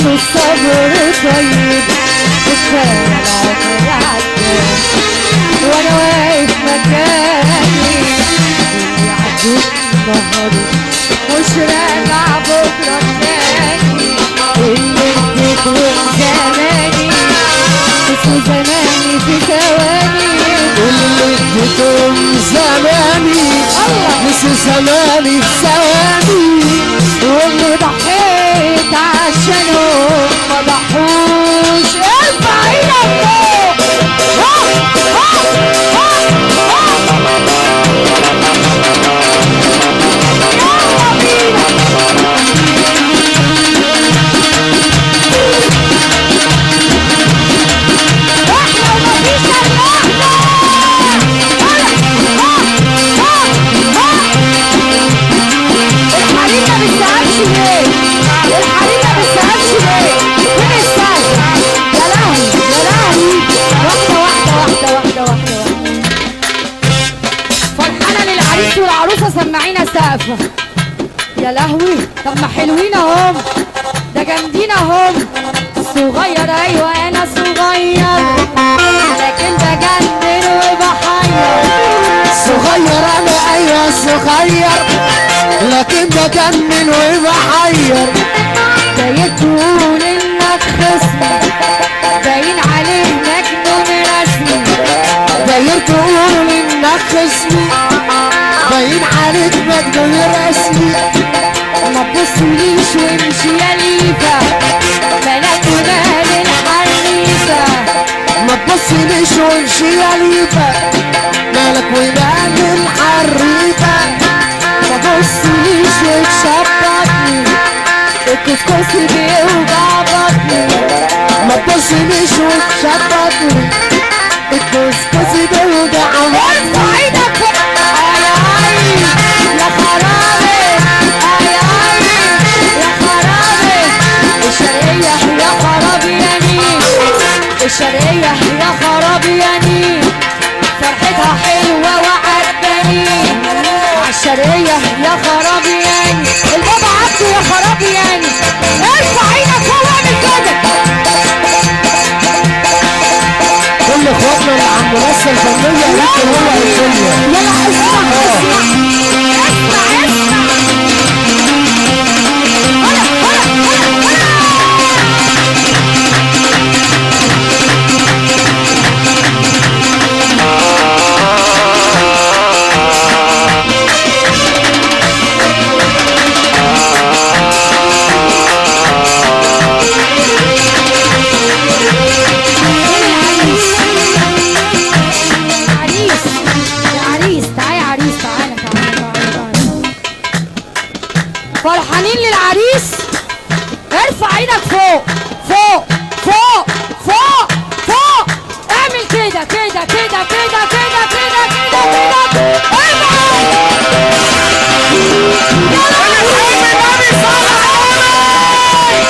الصبر طيب وكفاية العمر عدى وانا واقف مكاني اللي عدوا النهار مش راجع بكرة تاني اللي اديتهم زماني نسوا زماني في ثواني اللي اديتهم زماني نسوا زماني في ثواني واللي ضحيت عشانهم ما ضحوش ارفع ايدك فوق يلا بينا احنا ومفيش الا احنا الحريم ما بيستقبش ليه؟ الحريم ما بيستقبش ليه؟ فين السقف؟ يا لهوي يا لهوي واحدة فرحانة للعريس والعروسة سمعينا سقفة يا لهوي طب ما حلوين اهم ده جامدين اهم صغير ايوه انا صغير لكن بجنن وبحير صغير انا ايوه صغير لكن بجنن وبحير داير تقول انك خصمي باين عليه مجنون رسمي داير تقول انك خصمي باين عليك مجنون رسمي ما تبصليش وامشي يا ليفا مالك ومال الحريفة ما تبصليش وامشي يا ليفا مالك ومال الحريفة ما تبصليش وتشبطني الكسكس بيوجع بطني ما تبصليش وتشبطني الكسكس بيوجع بطني ارفع ايدك فوق اي يا خرابي اي يا خرابي الشرقية يا خرابي يا نيل الشرقية يا خرابي يا نيل فرحتها حلوة وعجباني عالشرقية يا خرابي يا نيل البابا عبده يا خرابي يا نيل ارفع ايدك فوق واعمل كده كل اخواتنا اللي عند راس الفنية لكن هو الدنيا يلا اسمع فرحانين للعريس ارفع ايدك فوق فوق فوق فوق فوق اعمل كده كده كده كده كده كده كده كده ارفع يلا يا حبيبي النبي صلى على النبي